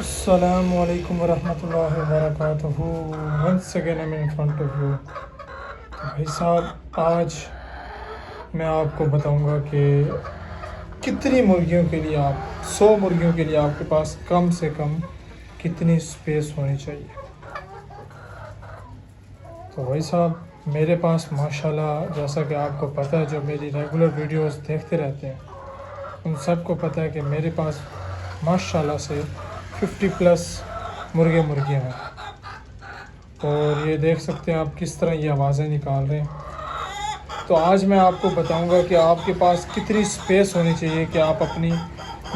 Assalamu alaikum warahmatullahi wabarakatuh. Once again I'm in front of you. तो भाई साहब आज मैं आपको बताऊंगा कि कितनी मुर्गियों के लिए 100 मुर्गियों के लिए आपके पास कम से कम कितनी स्पेस होनी चाहिए। तो भाई साहब मेरे पास माशाल्लाह जैसा कि आपको पता है, जो मेरी रेगुलर वीडियोस देखते रहते हैं उन सबको पता है कि मेरे पास माशाल्लाह से 50 प्लस मुर्गियाँ हैं। और ये देख सकते हैं आप किस तरह ये आवाज़ें निकाल रहे हैं। तो आज मैं आपको बताऊंगा कि आपके पास कितनी स्पेस होनी चाहिए कि आप अपनी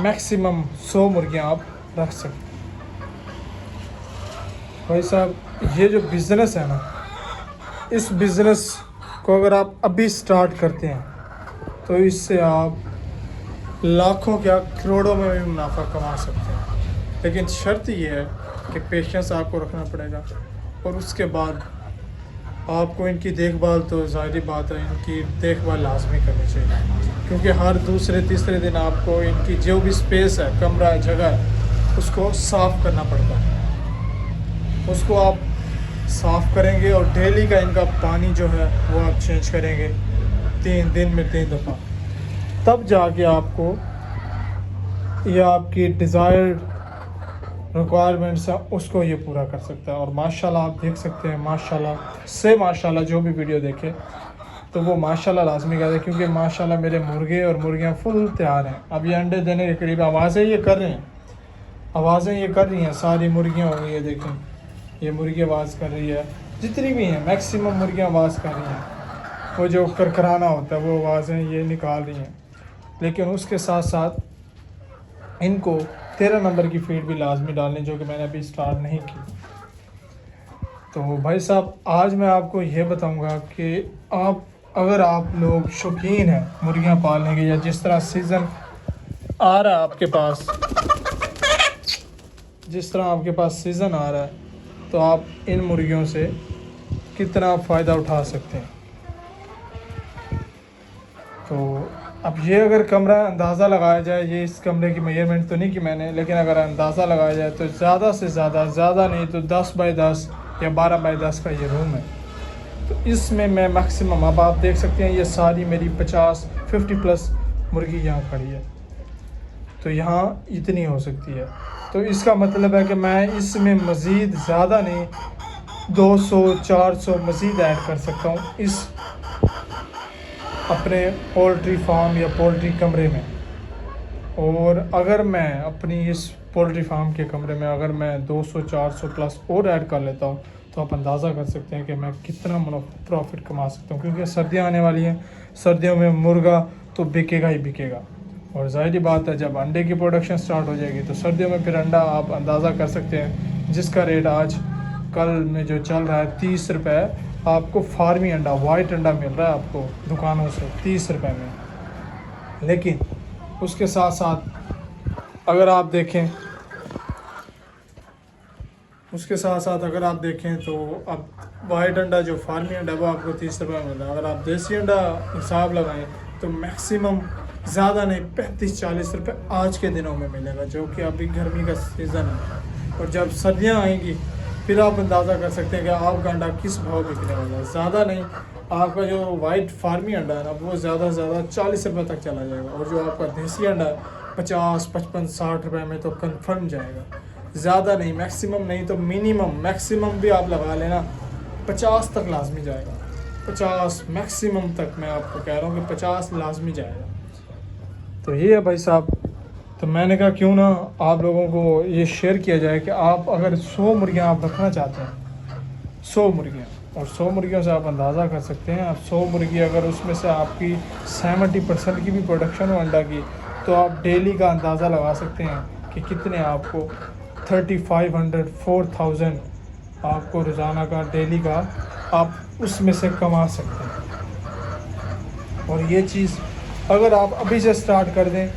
मैक्सिमम 100 मुर्गियाँ आप रख सकें। भाई साहब ये जो बिज़नेस है ना, इस बिज़नेस को अगर आप अभी स्टार्ट करते हैं तो इससे आप लाखों क्या करोड़ों में भी मुनाफा कमा सकते हैं। लेकिन शर्त ये है कि पेशेंस आपको रखना पड़ेगा और उसके बाद आपको इनकी देखभाल, तो ज़ाहिर बात है इनकी देखभाल लाजमी करनी चाहिए, क्योंकि हर दूसरे तीसरे दिन आपको इनकी जो भी स्पेस है, कमरा है, जगह है, उसको साफ़ करना पड़ता है। उसको आप साफ़ करेंगे और डेली का इनका पानी जो है वो आप चेंज करेंगे 3 दिन में 3 दफ़ा, तब जाके आपको ये आपकी डिज़ायर्ड रिक्वायरमेंट्स है उसको ये पूरा कर सकता है। और माशाल्लाह आप देख सकते हैं, माशाल्लाह जो भी वीडियो देखे तो वो माशाल्लाह लाजमी कहते हैं, क्योंकि माशाल्लाह मेरे मुर्गे और मुर्गियाँ फुल तैयार हैं। अब ये अंडे देने के करीब आवाज़ें ये कर रही हैं, सारी मुर्गियाँ हो गई है। देखें ये मुर्गी आवाज़ कर रही है, जितनी भी हैं मैक्सिमम मुर्गियाँ आवाज़ कर रही हैं। वो जो करकराना होता है वो आवाज़ें ये निकाल रही हैं। लेकिन उसके साथ साथ इनको 13 नंबर की फीड भी लाजमी डालनी, जो कि मैंने अभी स्टार्ट नहीं की। तो भाई साहब आज मैं आपको ये बताऊंगा कि अगर आप लोग शौकीन हैं मुर्गियां पालने के, या जिस तरह सीज़न आ रहा है आपके पास सीज़न आ रहा है, तो आप इन मुर्गियों से कितना फ़ायदा उठा सकते हैं। तो अब ये अगर कमरा अंदाज़ा लगाया जाए, ये इस कमरे की मेजरमेंट तो नहीं की मैंने, लेकिन अगर अंदाज़ा लगाया जाए तो ज़्यादा से ज़्यादा नहीं तो 10 बाई 10 या 12 बाई 10 का ये रूम है। तो इसमें मैं मैक्सिमम, अब आप देख सकते हैं ये सारी मेरी 50 प्लस मुर्गी यहाँ खड़ी है, तो यहाँ इतनी हो सकती है। तो इसका मतलब है कि मैं इसमें मज़ीद ज़्यादा नहीं 200-400 मज़ीद ऐड कर सकता हूँ इस अपने पोल्ट्री फार्म या पोल्ट्री कमरे में। और अगर मैं अपनी इस पोल्ट्री फार्म के कमरे में अगर मैं 200-400 प्लस और ऐड कर लेता हूँ, तो आप अंदाज़ा कर सकते हैं कि मैं कितना प्रॉफिट कमा सकता हूँ। क्योंकि सर्दियाँ आने वाली हैं, सर्दियों में मुर्गा तो बिकेगा ही बिकेगा। और ज़ाहिर बात है जब अंडे की प्रोडक्शन स्टार्ट हो जाएगी तो सर्दियों में फिर अंडा आप अंदाज़ा कर सकते हैं, जिसका रेट आज कल में जो चल रहा है 30 रुपये आपको फार्मी अंडा, वाइट अंडा मिल रहा है आपको दुकानों से 30 रुपये में। लेकिन उसके साथ साथ अगर आप देखें तो अब वाइट अंडा जो फार्मी अंडा वो आपको 30 रुपये में मिल रहा है। अगर आप देसी अंडा हिसाब लगाएं तो मैक्सिमम ज़्यादा नहीं 35-40 रुपये आज के दिनों में मिलेगा, जो कि अभी गर्मी का सीज़न है। और जब सर्दियाँ आएंगी फिर आप अंदाज़ा कर सकते हैं कि आपका अंडा किस भाव बिकने वाला है। ज़्यादा नहीं, आपका जो वाइट फार्मी अंडा है ना वो ज़्यादा से ज़्यादा 40 रुपये तक चला जाएगा, और जो आपका देसी अंडा है 50, 55, 60 रुपये में तो कंफर्म जाएगा। ज़्यादा नहीं, मैक्सिमम नहीं तो मिनिमम, मैक्सिमम भी आप लगा लेना 50 तक लाजमी जाएगा। 50 मैक्सिमम तक मैं आपको कह रहा हूँ कि 50 लाजमी जाएगा। तो ये है भाई साहब, तो मैंने कहा क्यों ना आप लोगों को ये शेयर किया जाए कि आप अगर 100 मुर्गियाँ आप रखना चाहते हैं, 100 मुर्गियाँ, और 100 मुर्गियों से आप अंदाज़ा कर सकते हैं, आप 100 मुर्गी अगर उसमें से आपकी 70% की भी प्रोडक्शन हो अंडा की, तो आप डेली का अंदाज़ा लगा सकते हैं कि कितने आपको 3500 4000 आपको रोज़ाना का डेली का आप उसमें से कमा सकते हैं। और ये चीज़ अगर आप अभी से स्टार्ट कर दें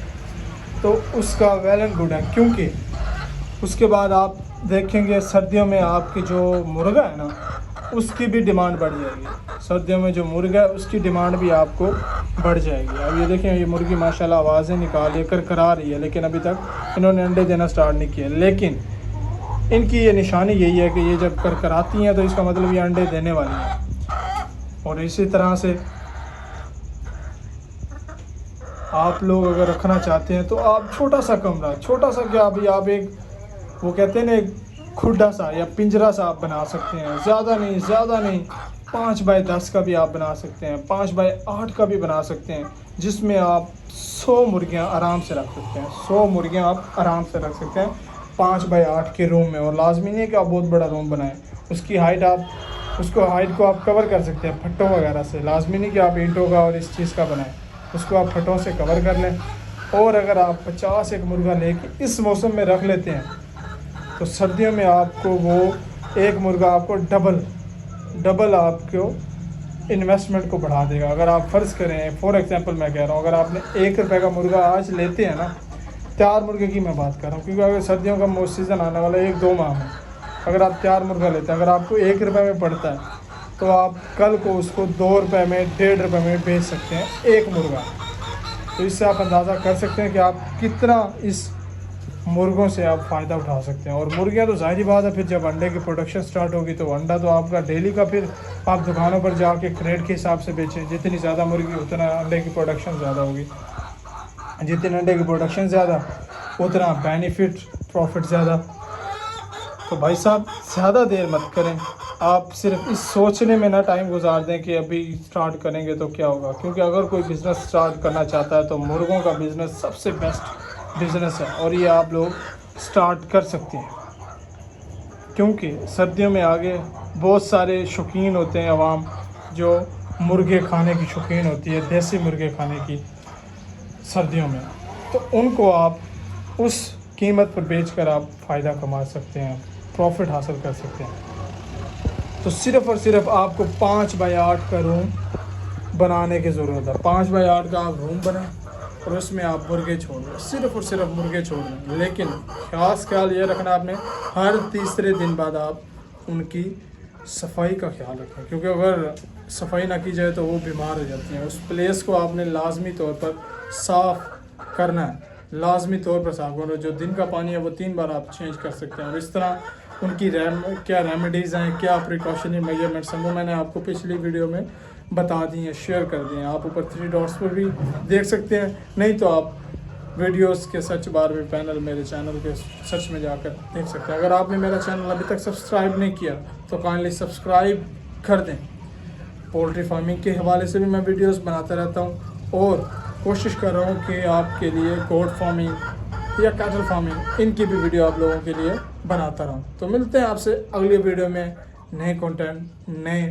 तो उसका वेल एंड गुड है, क्योंकि उसके बाद आप देखेंगे सर्दियों में आपकी जो मुर्गा है ना उसकी भी डिमांड बढ़ जाएगी। सर्दियों में जो मुर्गा है उसकी डिमांड भी आपको बढ़ जाएगी। अब ये देखें ये मुर्गी माशाल्लाह आवाज़ें निकाल कर करा रही है, लेकिन अभी तक इन्होंने अंडे देना स्टार्ट नहीं किया। लेकिन इनकी ये निशानी यही है कि ये जब कर आती हैं तो इसका मतलब ये अंडे देने वाली हैं। और इसी तरह से आप लोग अगर रखना चाहते हैं तो आप छोटा सा कमरा, छोटा सा क्या, अभी आप एक वो कहते हैं ना एक खुड्डा सा या पिंजरा सा आप बना सकते हैं। ज़्यादा नहीं 5 बाय 10 का भी आप बना सकते हैं, 5 बाय 8 का भी बना सकते हैं, जिसमें आप 100 मुर्गियाँ आराम से रख सकते हैं। 100 मुर्गियाँ आप आराम से रख सकते हैं 5 बाय 8 के रूम में। और लाजमी नहीं है कि आप बहुत बड़ा रूम बनाएं, उसकी हाइट हाइट को आप कवर कर सकते हैं फट्टों वगैरह से। लाजमी नहीं कि आप ईंटों का और इस चीज़ का बनाएं, उसको आप फट्टों से कवर कर लें। और अगर आप 50 एक मुर्गा लेके इस मौसम में रख लेते हैं तो सर्दियों में आपको वो एक मुर्गा आपको डबल आपको इन्वेस्टमेंट को बढ़ा देगा। अगर आप फ़र्ज़ करें, फॉर एग्जांपल मैं कह रहा हूँ, अगर आपने 1 रुपये का मुर्गा आज लेते हैं ना, तैयार मुर्गे की मैं बात कर रहा हूँ, क्योंकि अगर सर्दियों का सीज़न आने वाला है 1-2 माह में, अगर आप तैयार मुर्गा लेते हैं, अगर आपको 1 रुपये में पड़ता है तो आप कल को उसको 2 रुपये में, 1.5 रुपये में बेच सकते हैं एक मुर्गा। तो इससे आप अंदाज़ा कर सकते हैं कि आप कितना इस मुर्गों से आप फ़ायदा उठा सकते हैं। और मुर्गियाँ तो ज़ाहिर बात है, फिर जब अंडे की प्रोडक्शन स्टार्ट होगी तो अंडा तो आपका डेली का, फिर आप दुकानों पर जाके क्रेट के हिसाब से बेचें। जितनी ज़्यादा मुर्गी उतना अंडे की प्रोडक्शन ज़्यादा होगी, जितने अंडे की प्रोडक्शन ज़्यादा उतना बेनिफिट, प्रॉफिट ज़्यादा। तो भाई साहब ज़्यादा देर मत करें, आप सिर्फ इस सोचने में ना टाइम गुजार दें कि अभी स्टार्ट करेंगे तो क्या होगा। क्योंकि अगर कोई बिज़नेस स्टार्ट करना चाहता है तो मुर्गों का बिज़नेस सबसे बेस्ट बिज़नेस है और ये आप लोग स्टार्ट कर सकते हैं। क्योंकि सर्दियों में आगे बहुत सारे शौकीन होते हैं अवाम, जो मुर्गे खाने की शौकीन होती है, देसी मुर्गे खाने की सर्दियों में, तो उनको आप उस कीमत पर बेचकर आप फ़ायदा कमा सकते हैं, प्रॉफिट हासिल कर सकते हैं। तो सिर्फ़ और सिर्फ आपको 5 बाय 8 का रूम बनाने की ज़रूरत है। 5 बाय 8 का आप रूम बनाएं और उसमें आप मुर्गे छोड़ दें, सिर्फ़ और सिर्फ मुर्गे छोड़ दें। लेकिन ख़ास ख्याल ये रखना आपने, हर तीसरे दिन बाद आप उनकी सफाई का ख्याल रखें, क्योंकि अगर सफाई ना की जाए तो वो बीमार हो जाती हैं। उस प्लेस को आपने लाजमी तौर पर साफ़ करना है, लाजमी तौर पर साफ़ करना। जो दिन का पानी है वो 3 बार आप चेंज कर सकते हैं। और इस तरह उनकी क्या रेमेडीज़ हैं, क्या प्रिकॉशनरी मेजरमेंट्स हैं, वो मैंने आपको पिछली वीडियो में बता दी हैं, शेयर कर दिए हैं। आप ऊपर 3 डॉट्स पर भी देख सकते हैं, नहीं तो आप वीडियोस के सर्च बार में पैनल मेरे चैनल के सर्च में जाकर देख सकते हैं। अगर आपने मेरा चैनल अभी तक सब्सक्राइब नहीं किया तो काइंडली सब्सक्राइब कर दें। पोल्ट्री फार्मिंग के हवाले से भी मैं वीडियोस बनाता रहता हूं और कोशिश कर रहा हूं कि आपके लिए गोट फार्मिंग या कैटल फार्मिंग, इनकी भी वीडियो आप लोगों के लिए बनाता रहूं। तो मिलते हैं आपसे अगली वीडियो में नए कंटेंट, नए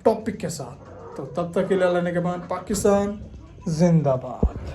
टॉपिक के साथ। तो तब तक के लिए अल्लाह ने के बाद, पाकिस्तान जिंदाबाद।